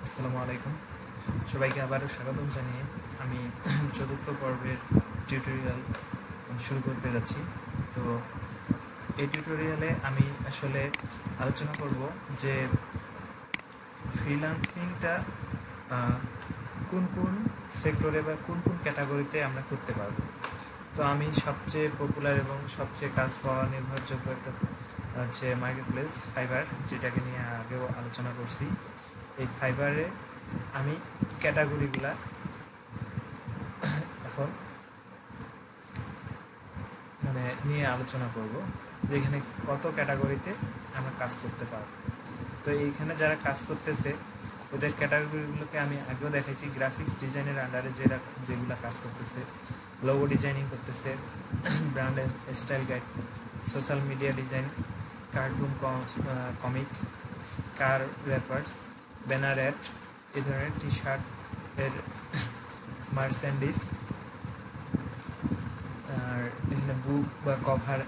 আসসালামুআলাইকুম, সবাইকে আবারও স্বাগতম জানিয়ে আমি চতুর্থ পর্বের টিউটোরিয়াল শুরু করতে যাচ্ছি। তো এই টিউটোরিয়ালে আমি আসলে আলোচনা করব যে ফ্রিল্যান্সিংটা কোন কোন সেক্টরে বা কোন কোন ক্যাটাগরিতে আমরা করতে পারবো। তো আমি সবচেয়ে পপুলার এবং সবচেয়ে কাজ পাওয়া নির্ভরযোগ্য একটা হচ্ছে মার্কেট প্লেস ফাইবার, যেটাকে নিয়ে আগেও আলোচনা করছি। এই ফাইবারে আমি ক্যাটাগরিগুলা এখন নিয়ে আলোচনা করব, যে এখানে কত ক্যাটাগরিতে আমরা কাজ করতে পারবো। তো এইখানে যারা কাজ করতেছে ওদের ক্যাটাগরিগুলোকে আমি আগেও দেখাইছি। গ্রাফিক্স ডিজাইনের আন্ডারে যেগুলো কাজ করতেছে, লোগো ডিজাইনিং করতেছে, brand style guide, social media design, cartoon comic, car wrappers, banner ad, এই ধরনের টি শার্ট এর মার্চেন্ডিস, আর এখানে বুক বা cover,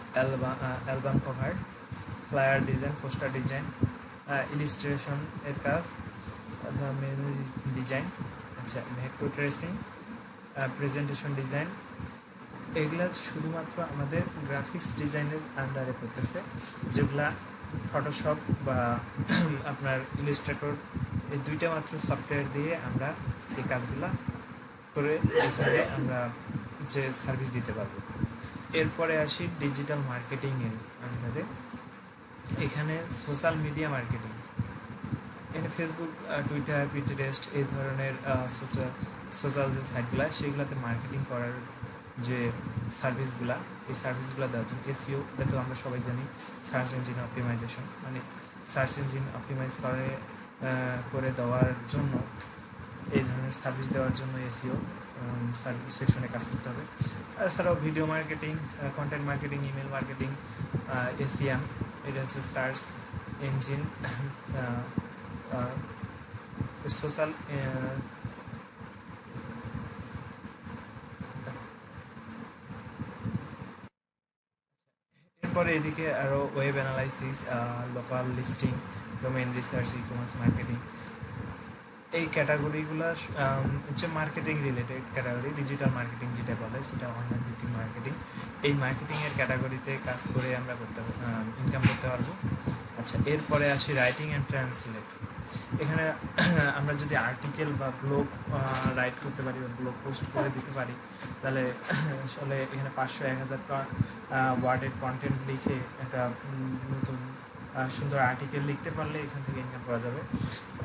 album cover, flyer design, poster design, illustration এর কাজ, মেনু ডিজাইন, আচ্ছা ভেক্টর ট্রেসিং, প্রেজেন্টেশন ডিজাইন, এগুলা শুধুমাত্র আমাদের গ্রাফিক্স ডিজাইনের আন্ডারে করতেছে, যেগুলা ফটোশপ বা আপনার ইলিস্ট্রেটর, এই দুইটা মাত্র সফটওয়্যার দিয়ে আমরা এই কাজগুলা করে এখানে আমরা যে সার্ভিস দিতে পারবো। এরপরে আসি ডিজিটাল মার্কেটিং এর আন্ডারে। এখানে সোশ্যাল মিডিয়া মার্কেটিং, এখানে ফেসবুক, টুইটার, পিন্টারেস্ট, এই ধরনের সোশ্যাল যে সাইটগুলো সেগুলোতে মার্কেটিং করার যে সার্ভিসগুলা, এই সার্ভিসগুলো দেওয়ার জন্য এসইও, এটা তো আমরা সবাই জানি, সার্চ ইঞ্জিন অপটিমাইজেশন, মানে সার্চ ইঞ্জিন অপটিমাইজ করে দেওয়ার জন্য এই ধরনের সার্ভিস দেওয়ার জন্য এসইও সার্ভিস সেকশনে কাজ করতে হবে। এছাড়াও video marketing, content marketing, email marketing, SEM, এটা হচ্ছে সার্চ ইঞ্জিন সোশ্যাল এরপরে এদিকে আরও web analysis, local listing, domain research, e commerce marketing, এই ক্যাটাগরিগুলো হচ্ছে marketing related category. Digital marketing যেটা বলে সেটা অনলাইন ভিত্তিক মার্কেটিং। এই মার্কেটিংয়ের ক্যাটাগরিতে কাজ করে আমরা ইনকাম করতে পারবো। আচ্ছা, এরপরে আসি রাইটিং অ্যান্ড ট্রান্সলেট। এখানে আমরা যদি আর্টিকেল বা ব্লগ রাইট করতে পারি বা ব্লগ পোস্ট করে দিতে পারি, তাহলে আসলে এখানে 500-1000 ওয়ার্ডের কন্টেন্ট লিখে একটা নতুন সুন্দর আর্টিকেল লিখতে পারলে এখান থেকে ইনকাম করা যাবে।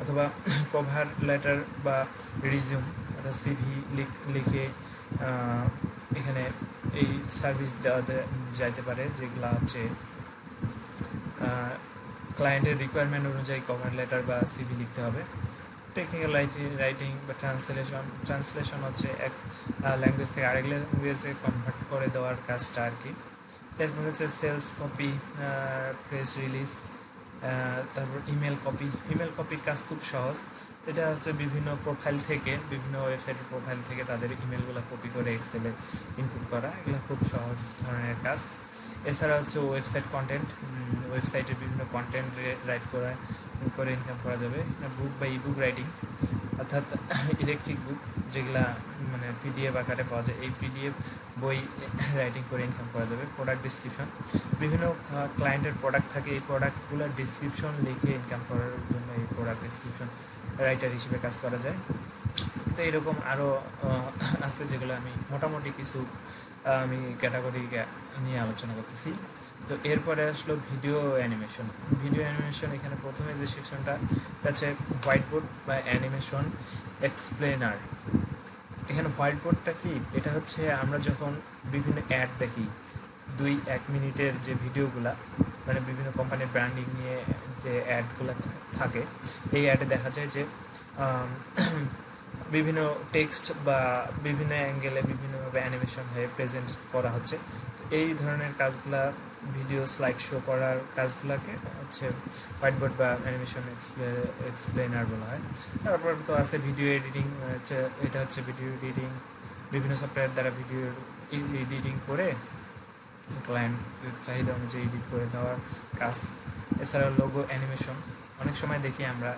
অথবা কভার লেটার বা রিজিউম অর্থাৎ সিভি লিখে এখানে এই সার্ভিস দেওয়া যাইতে পারে, যেগুলো হচ্ছে ক্লায়েন্টের রিকোয়ারমেন্ট অনুযায়ী কভার লেটার বা সিভি লিখতে হবে। টেকনিক্যাল রাইটিং বা ট্রান্সলেশন হচ্ছে এক ল্যাঙ্গুয়েজ থেকে আরেক ল্যাঙ্গুয়েজে কনভার্ট করে দেওয়ার কাজটা আর কি। এরপর হচ্ছে সেলস কপি, প্রেস রিলিজ, তারপর ইমেল কপির কাজ খুব সহজ। এটা হচ্ছে বিভিন্ন প্রোফাইল থেকে, বিভিন্ন ওয়েবসাইটের প্রোফাইল থেকে তাদের ইমেলগুলো কপি করে এক্সেলে ইনপুট করা, এগুলো খুব সহজ ধরনের কাজ। এছাড়া হচ্ছে ওয়েবসাইট কন্টেন্ট, ওয়েবসাইটের বিভিন্ন কন্টেন্ট রাইট করে ইনকাম করা যাবে। বুক বা ইবুক রাইটিং, অর্থাৎ ইলেকট্রিক বুক যেগুলা মানে পিডিএফ আকারে পাওয়া যায়, এই পিডিএফ বই রাইটিং করে ইনকাম করা যাবে। প্রোডাক্ট ডিসক্রিপশন, বিভিন্ন ক্লায়েন্টের প্রোডাক্ট থাকে, এই প্রোডাক্টগুলোর ডিসক্রিপশন লিখে ইনকাম করার জন্য এই প্রোডাক্ট ডিসক্রিপশন রাইটার হিসেবে কাজ করা যায়। তো এরকম আরও আছে, যেগুলো আমি মোটামুটি কিছু আমি ক্যাটাগরি নিয়ে আলোচনা করতেছি। তো এরপরে আসলো ভিডিও অ্যানিমেশন। এখানে প্রথমে যে সেকশনটা হচ্ছে হোয়াইট বোর্ড বা অ্যানিমেশন এক্সপ্লেনার। এখানে হোয়াইট বোর্ডটা কি? এটা হচ্ছে আমরা যখন বিভিন্ন অ্যাড দেখি, 2-1 মিনিটের যে ভিডিওগুলা, মানে বিভিন্ন কোম্পানির ব্র্যান্ডিং নিয়ে যে অ্যাডগুলো থাকে, এই অ্যাডে দেখা যায় যে বিভিন্ন টেক্সট বা বিভিন্ন অ্যাঙ্গেলে বিভিন্নভাবে অ্যানিমেশন হয়ে প্রেজেন্ট করা হচ্ছে। এই ধরনের কাজগুলা, ভিডিও স্লাইড শো করার কাজগুলোকে হচ্ছে হোয়াইট বোর্ড বা অ্যানিমেশন এক্সপ্লেনার বলা হয়। তারপর তো আছে ভিডিও এডিটিং, এটা হচ্ছে ভিডিও এডিটিং, বিভিন্ন সফটওয়্যার দ্বারা ভিডিও এডিটিং করে ক্লায়েন্টের চাহিদা অনুযায়ী এডিট করে দেওয়ার কাজ। এছাড়া লোগো অ্যানিমেশন, অনেক সময় দেখি আমরা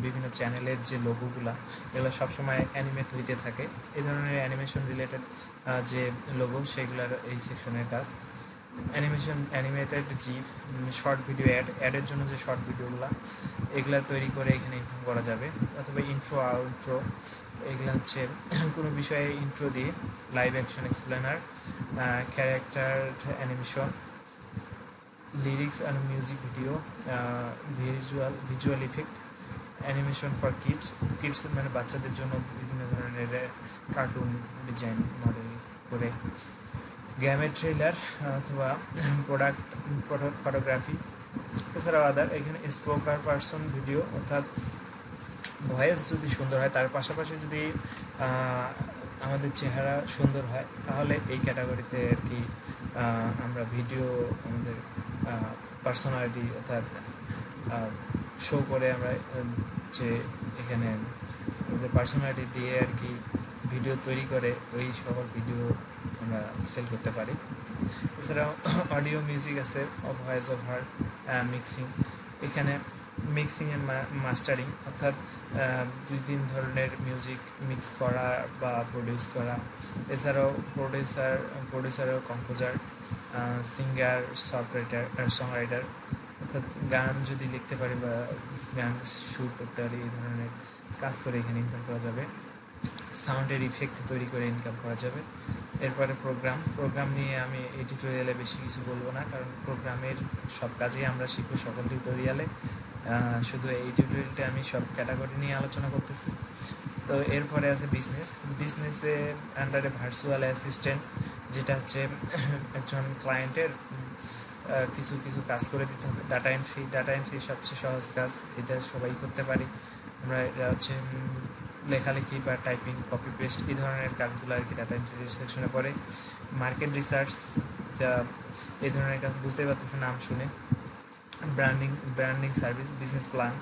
বিভিন্ন চ্যানেলের যে লোগোগুলা এগুলো সবসময় অ্যানিমেট হইতে থাকে, এই ধরনের অ্যানিমেশন রিলেটেড যে লোগো সেগুলোর এই সেকশনের কাজ। অ্যানিমেটেড জিফ, শর্ট ভিডিও অ্যাডের জন্য যে শর্ট ভিডিওগুলো এগুলা তৈরি করে এখানে ইনকাম করা যাবে। অথবা ইন্ট্রো আউট্রো, এগুলো হচ্ছে কোনো বিষয়ে ইন্ট্রো দিয়ে live action explainer, character animation, lyrics and music video, visual effect, animation for kids মানে বাচ্চাদের জন্য বিভিন্ন ধরনের কার্টুন ডিজাইন মডেল করে, গেমের ট্রেলার অথবা প্রোডাক্ট ফটোগ্রাফি। এছাড়াও আদার এখানে স্পোকার পারসন ভিডিও, অর্থাৎ ভয়েস যদি সুন্দর হয় তার পাশাপাশি যদি আমাদের চেহারা সুন্দর হয় তাহলে এই ক্যাটাগরিতে আর কি আমরা ভিডিও আমাদের পার্সোনালিটি অর্থাৎ শো করে আমরা যে এখানে আমাদের পার্সোনালিটি দিয়ে আর কি ভিডিও তৈরি করে ওই সকল ভিডিও আমরা সেল করতে পারি। এছাড়াও অডিও মিউজিক আছে, ভয়েস ওভার মিক্সিং, এখানে মিক্সিং অ্যান্ড মাস্টারিং অর্থাৎ দুই তিন ধরনের মিউজিক মিক্স করা বা প্রডিউস করা। এছাড়াও প্রডিউসার ও কম্পোজার, সিঙ্গার, সংরাইটার অর্থাৎ গান যদি লিখতে পারি বা গান শুট করতে পারি এই ধরনের কাজ করে এখানে ইনকাম করা যাবে। সাউন্ডের ইফেক্ট তৈরি করে ইনকাম করা যাবে। এরপরে প্রোগ্রাম নিয়ে আমি এই টিউটোরিয়ালে বেশি কিছু বলবো না, কারণ প্রোগ্রামের সব কাজেই আমরা শিখবো সকল টিউটোরিয়ালে। শুধু এই টিউটোরিয়ালটা আমি সব ক্যাটাগরি নিয়ে আলোচনা করতেছি। তো এরপরে আছে বিজনেসের আন্ডারে ভার্চুয়াল অ্যাসিস্ট্যান্ট, যেটা হচ্ছে একজন ক্লায়েন্টের কিছু কাজ করে দিতে হবে। ডাটা এন্ট্রি সবচেয়ে সহজ কাজ, এটা সবাই করতে পারি আমরা। এটা হচ্ছে লেখালেখি বা টাইপিং, কপি পেস্ট এই ধরনের কাজগুলো আর কি ডাটা এন্ট্রি সেকশনে পড়ে। মার্কেট রিসার্চ, এই ধরনের কাজ বুঝতেই পারতেছে নাম শুনে। ব্র্যান্ডিং সার্ভিস, বিজনেস প্ল্যান,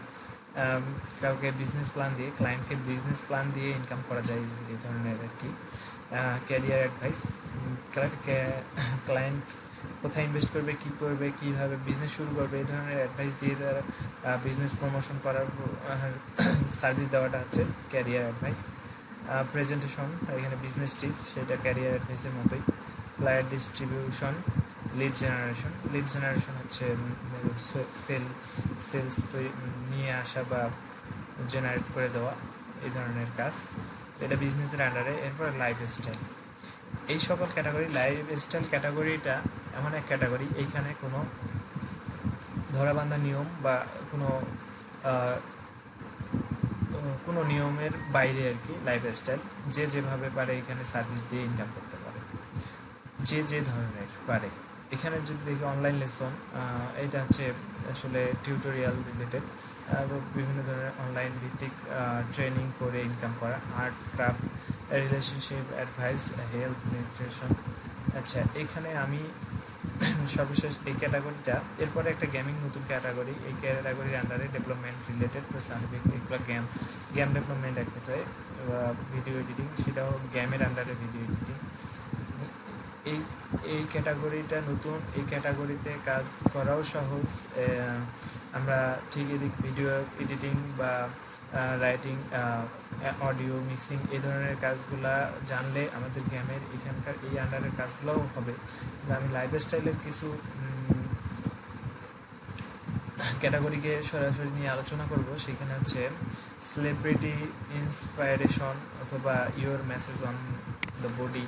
কাউকে বিজনেস প্ল্যান দিয়ে ক্লায়েন্টকে বিজনেস প্ল্যান দিয়ে ইনকাম করা যায় এই ধরনের আর কি। ক্যারিয়ার অ্যাডভাইস, ক্লায়েন্ট কোথায় ইনভেস্ট করবে, কী করবে, কীভাবে বিজনেস শুরু করবে এই ধরনের অ্যাডভাইস দিয়ে তারা বিজনেস প্রমোশন করার সার্ভিস দেওয়াটা হচ্ছে ক্যারিয়ার অ্যাডভাইস। প্রেজেন্টেশন, এখানে বিজনেস টিপস, সেটা ক্যারিয়ার অ্যাডভাইসের মতোই। ফ্লায়ার ডিস্ট্রিবিউশন, লিড জেনারেশন হচ্ছে সেলস নিয়ে আসা বা জেনারেট করে দেওয়া এই ধরনের কাজ, এটা বিজনেসের আন্ডারে। এরপরে লাইফস্টাইল, এই সকল ক্যাটাগরি। লাইফস্টাইল ক্যাটাগরিটা এমন এক ক্যাটাগরি, এইখানে কোনো ধরাবান্ধা নিয়ম বা কোনো নিয়মের বাইরে আর কি লাইফস্টাইল, যে যেভাবে পারে এখানে সার্ভিস দিয়ে ইনকাম করতে পারে, যে ধরনের পারে। এখানে যদি দেখি অনলাইন লেসন, এটা হচ্ছে আসলে টিউটোরিয়াল রিলেটেড, বিভিন্ন ধরনের অনলাইন ভিত্তিক ট্রেনিং করে ইনকাম করা। Art, craft, relationship advice, health, nutrition. আচ্ছা, এখানে আমি সর্বশেষ এই ক্যাটাগরিটা। এরপরে একটা গেমিং নতুন ক্যাটাগরি, এই ক্যাটাগরির আন্ডারে ডেভেলপমেন্ট রিলেটেড সার্ভিস, এগুলো গেম ডেভেলপমেন্ট এক কথায়, ভিডিও এডিটিং, সেটাও গেমের আন্ডারে ভিডিও এডিটিং। এই ক্যাটাগরিটা নতুন, এই ক্যাটাগরিতে কাজ করাও সহজ। আমরা ঠিক এদিক ভিডিও এডিটিং বা রাইটিং, অডিও মিক্সিং এই ধরনের কাজগুলা জানলে আমাদের গেমের এখানকার এই আন্ডারের কাজগুলোও হবে। আমি লাইফস্টাইলের কিছু ক্যাটাগরিকে সরাসরি নিয়ে আলোচনা করব। সেখানে হচ্ছে সেলিব্রিটি ইন্সপাইরেশন অথবা your message on the body,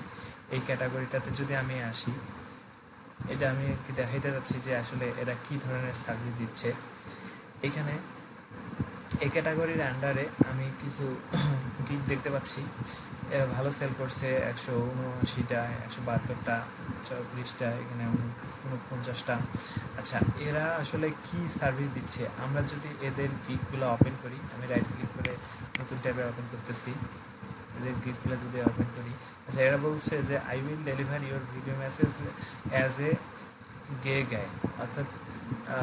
এই ক্যাটাগরিটাতে যদি আমি আসি, এটা আমি দেখাইতে যাচ্ছি যে আসলে এরা কী ধরনের সার্ভিস দিচ্ছে। এখানে এই ক্যাটাগরির আন্ডারে আমি কিছু গিগ দেখতে পাচ্ছি, এরা ভালো সেল করছে, 179টা, 172টা, 34টা, এখানে 49টা। আচ্ছা, এরা আসলে কি সার্ভিস দিচ্ছে? আমরা যদি এদের গিগগুলো ওপেন করি, আমি রাইট ক্লিক করে নতুন ট্যাবে ওপেন করতেছি, এদের গিগগুলো যদি ওপেন করি। আচ্ছা, এরা বলছে যে I will deliver your video message as a gay guy, অর্থাৎ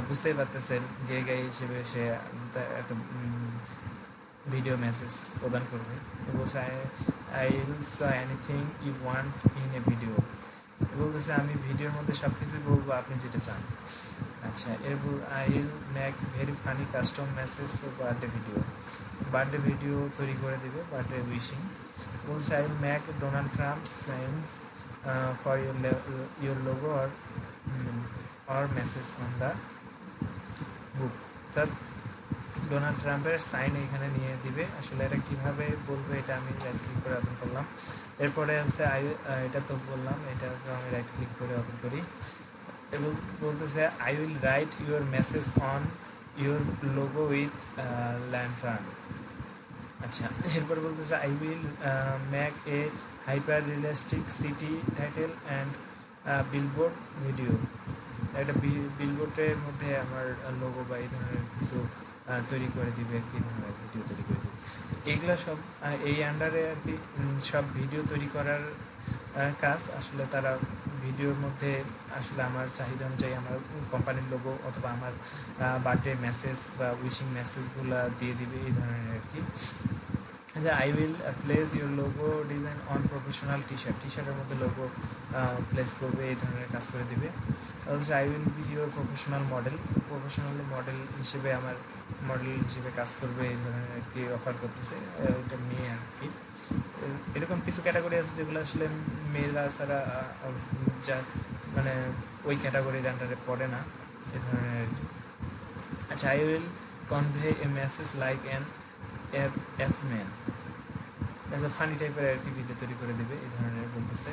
বুঝতেই পারতেছেন গে গাই হিসেবে সে একটা ভিডিও মেসেজ প্রদান করবে। বলছে I will show anything you want in a video, বলতেছে আমি ভিডিওর মধ্যে সব কিছুই বলবো, আপনি যেটা চান। আচ্ছা, এরপর I will make very funny custom message birthday video তৈরি করে দেবে, বার্থডে উইশিং। বলছে I will make Donald Trump science for your logo or message on the book. তার ডোনাল্ড ট্রাম্পের সাইন এখানে নিয়ে দিবে। আসলে এটা কীভাবে বলবো, এটা আমি রাইট ক্লিক করে ওপেন করলাম। এরপরে আছে এটা তো বললাম, এটা তো আমি রাইট ক্লিক করে ওপেন করি। এবং বলতেছে I will write your message on your logo with lantern. আচ্ছা, এরপর বলতেছে I will make a hyper realistic city title and billboard video. একটা বিলবোর্ডের মধ্যে আমার লোগো বা এই ধরনের কিছু তৈরি করে দিবে, এই ধরনের ভিডিও তৈরি করে দিবে। তো এইগুলো সব এই আন্ডারে আর কি সব ভিডিও তৈরি করার কাজ। আসলে তারা ভিডিওর মধ্যে আসলে আমার চাহিদা অনুযায়ী আমার কোম্পানির লোগো অথবা আমার বার্থডে মেসেজ বা উইশিং মেসেজগুলো দিয়ে দিবে, এই ধরনের আর কি। যে I will place your logo design on professional টি-শার্টের মধ্যে লোগো প্লেস করবে, এই ধরনের কাজ করে দিবে। হচ্ছে I will be your professional model হিসেবে আমার মডেল হিসেবে কাজ করবে, এই ধরনের আর কি অফার করতেছে। এটা মেয়ে আর কি। এরকম কিছু ক্যাটাগরি আছে যেগুলো আসলে মেয়েরা ছাড়া যা মানে ওই ক্যাটাগরির আন্ডারে পড়ে না, এই ধরনের আর কি। আচ্ছা, I will convey A message like an man, funny টাইপের আর কি ভিডিও তৈরি করে দেবে, এই ধরনের বলতেছে।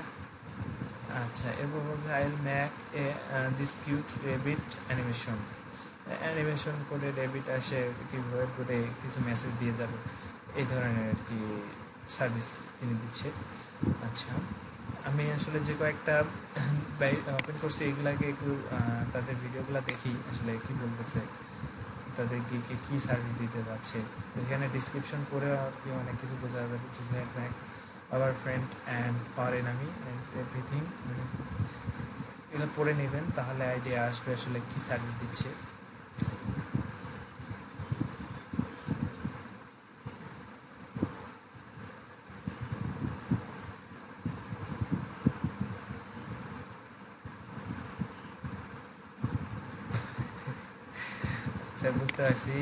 আচ্ছা, এরপর বলছে I will make a this cute rabbit animation করে রেবিট আসে কীভাবে করে কিছু মেসেজ দিয়ে যাবে, এই ধরনের আর কি সার্ভিস তিনি দিচ্ছে। আচ্ছা, আমি আসলে যে কয়েকটা ওপেন করছি এগুলাকে একটু তাদের ভিডিওগুলো দেখি আসলে কী বলতেছে, তাদের কী সার্ভিস দিতে যাচ্ছে। এখানে ডিসক্রিপশন করে আর কি অনেক কিছু বোঝা যাবে, our friend and our enemy and everything, এগুলো পড়ে নেবেন, তাহলে আইডিয়া আসবে আসলে কী সার্ভিস দিচ্ছে। বুঝতে পারছি,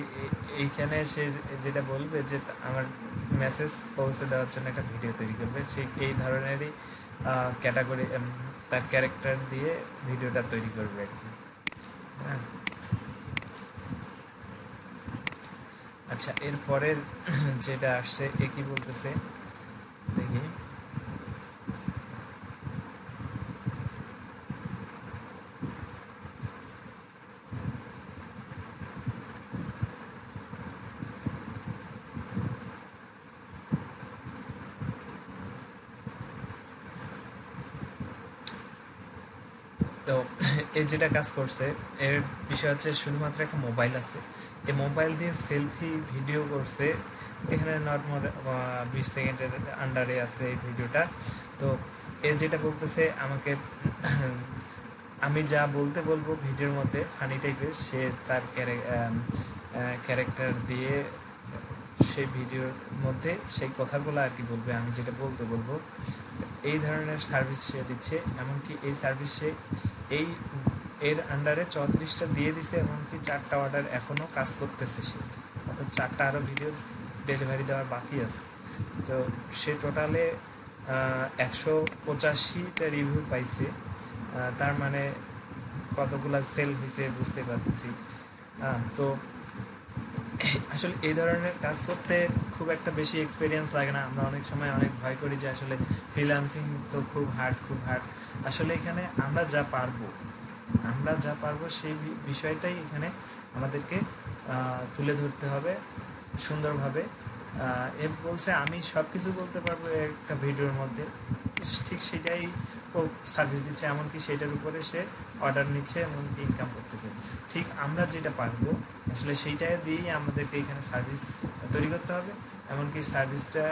এইখানে সে যেটা বলবে যে আমার মেসেজ পৌঁছে দেওয়ার জন্য একটা ভিডিও তৈরি করবে, সে এই ধরনেরই ক্যাটাগরি তার ক্যারেক্টার দিয়ে ভিডিওটা তৈরি করবে আর কি। হ্যাঁ, আচ্ছা, এরপরের যেটা আসছে এ কি বলতেছে দেখি। তো এর যেটা কাজ করছে, এর বিষয় হচ্ছে শুধুমাত্র একটা মোবাইল আছে, এই মোবাইল দিয়ে সেলফি ভিডিও করছে। এখানে নট মোর 20 সেকেন্ডের আন্ডারে আছে এই ভিডিওটা। তো এর যেটা বলতেছে আমাকে আমি যা বলতে বলবো ভিডিওর মধ্যে ফানি টাইপের, সে তার ক্যারেক্টার দিয়ে সেই ভিডিওর মধ্যে সেই কথাগুলো আর কি বলবে, আমি যেটা বলতে বলবো। এই ধরনের সার্ভিস সে দিচ্ছে। এমনকি এই সার্ভিস সে এর আন্ডারে 34টা দিয়ে দিছে, এমনকি 4টা অর্ডার এখনও কাজ করতেছে সে, অর্থাৎ 4টা আরও ভিডিও ডেলিভারি দেওয়ার বাকি আছে। তো সে টোটালে 185টা রিভিউ পাইছে, তার মানে কতগুলো সেল হয়েছে বুঝতে পারতেছি। তো আসলে এই ধরনের কাজ করতে খুব একটা বেশি এক্সপিরিয়েন্স লাগে না। আমরা অনেক সময় অনেক ভয় করি যে আসলে ফ্রিল্যান্সিং তো খুব হার্ড। আসলে এখানে আমরা যা পারবো সেই বিষয়টাই এখানে আমাদেরকে তুলে ধরতে হবে সুন্দরভাবে। এ বলছে আমি সব কিছু বলতে পারবো একটা ভিডিওর মধ্যে, ঠিক সেটাই ও সার্ভিস দিচ্ছে, এমনকি সেটার উপরে সে অর্ডার নিচ্ছে এবং ইনকাম করতেছে। ঠিক আমরা যেটা পারবো আসলে সেইটা দিয়েই আমাদেরকে এখানে সার্ভিস তৈরি করতে হবে। এমনকি সার্ভিসটা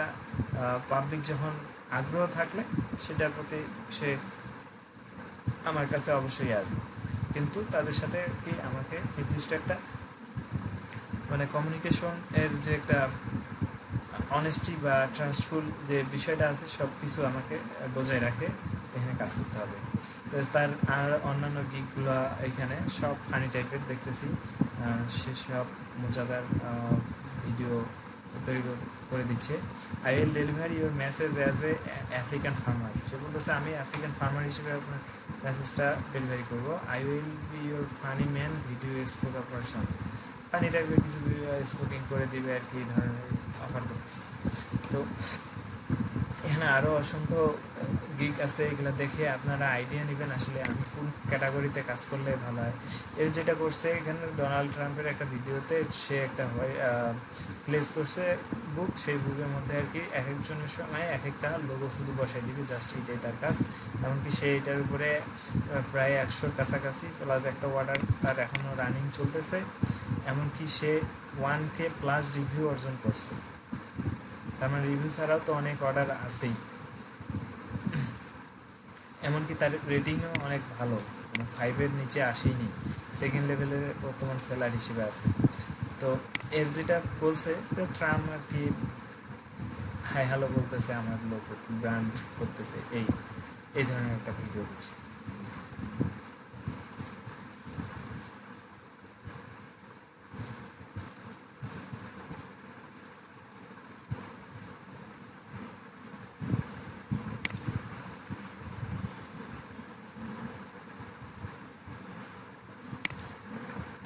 পাবলিক যখন আগ্রহ থাকলে সেটার প্রতি সে আমার কাছে অবশ্যই আসবে, কিন্তু তাদের সাথে কি আমাকে নির্দিষ্ট একটা মানে কমিউনিকেশন এর যে একটা অনেস্টি বা ট্রাস্টফুল যে বিষয়টা আছে সব কিছু আমাকে বজায় রাখে এখানে কাজ করতে হবে। তো তার আর অন্যান্য গিকগুলো এখানে সব ফানি টাইপের দেখতেছি, সেসব মজাদার ভিডিও তৈরি করে দিচ্ছে। I will deliver your message as a African farmer. সে বলতেছে আমি আফ্রিকান ফার্মার হিসেবে আপনার মেসেজটা ডেলিভারি করবো। I will be your funny man video spokesperson. Funny টাইপের কিছু স্পোকিং করে দিবে আর কি, এই ধরনের অফার করতেছে। তো এখানে আরও অসংখ্য গিক আছে, এগুলো দেখে আপনারা আইডিয়া নেবেন আসলে আমি কোন ক্যাটাগরিতে কাজ করলে ভালো হয়। এর যেটা করছে এখানে ডোনাল্ড ট্রাম্পের একটা ভিডিওতে সে একটা প্লেস করছে বুক, সেই বুকের মধ্যে আর কি এক একজনের সময় এক একটা লোগো শুধু বসাই দিবে, জাস্ট এইটাই তার কাজ। এমনকি সে এটার উপরে প্রায় 100-র কাছাকাছি প্লাস একটা অর্ডার তার এখনও রানিং চলতেছে। এমনকি সে 1K প্লাস রিভিউ অর্জন করছে। তার মানে রিভিউ ছাড়াও তো অনেক অর্ডার আছেই, এমনকি তার রেটিংও অনেক ভালো, 5-এর নিচে আসেনি, সেকেন্ড লেভেলের বর্তমান সেলার হিসেবে আছে। তো এর যেটা বলছে ট্রাম্প আর কি হাই হ্যালো বলতেছে, আমার লোক ব্র্যান্ড করতেছে, এই ধরনের একটা ভিডিও দিচ্ছে।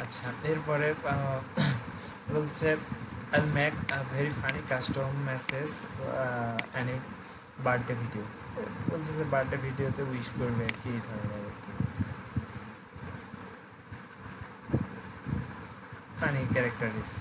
আচ্ছা, এরপরে বলছে I'll make a very funny custom message and a birthday video। বলছে যে বার্থডে ভিডিওতে উইশ করবে আর কি, এই ধরনের আর কি ফানি ক্যারেক্টারিস।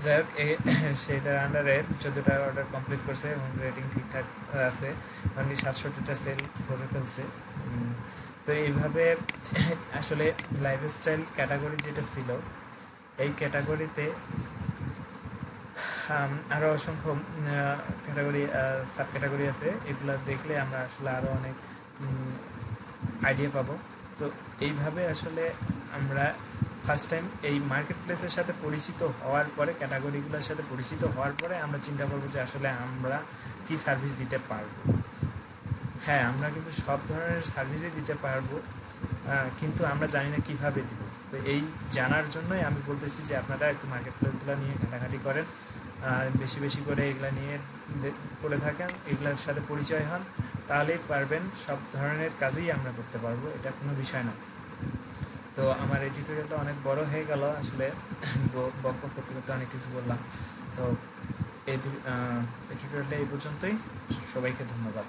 যাই হোক, সেটার আন্ডারে 14টা অর্ডার কমপ্লিট করছে এবং রেটিং ঠিকঠাক আছে, মানে 67টা সেল করে ফেলছে। তো এইভাবে আসলে লাইফস্টাইল ক্যাটাগরি যেটা ছিল, এই ক্যাটাগরিতে আরও অসংখ্য ক্যাটাগরি সাব ক্যাটাগরি আছে, এগুলো দেখলে আমরা আসলে আরও অনেক আইডিয়া পাবো। তো এইভাবে আসলে আমরা ফার্স্ট টাইম এই মার্কেট প্লেসের সাথে পরিচিত হওয়ার পরে, ক্যাটাগরিগুলোর সাথে পরিচিত হওয়ার পরে আমরা চিন্তা করবো যে আসলে আমরা কি সার্ভিস দিতে পারবো। হ্যাঁ, আমরা কিন্তু সব ধরনের সার্ভিসই দিতে পারবো, কিন্তু আমরা জানি না কীভাবে দিব। তো এই জানার জন্যই আমি বলতেছি যে আপনারা একটু মার্কেট প্লেসগুলো নিয়ে ঘাটাঘাটি করেন, বেশি বেশি করে এগুলো নিয়ে করে থাকেন, এগুলোর সাথে পরিচয় হন, তাহলেই পারবেন। সব ধরনের কাজই আমরা করতে পারবো, এটা কোনো বিষয় না। তো আমার এই টিউটোরিয়ালটা অনেক বড় হয়ে গেল আসলে, বকবক করতে করতে অনেক কিছু বললাম। তো এই টিউটোরিয়ালটা এই পর্যন্তই, সবাইকে ধন্যবাদ।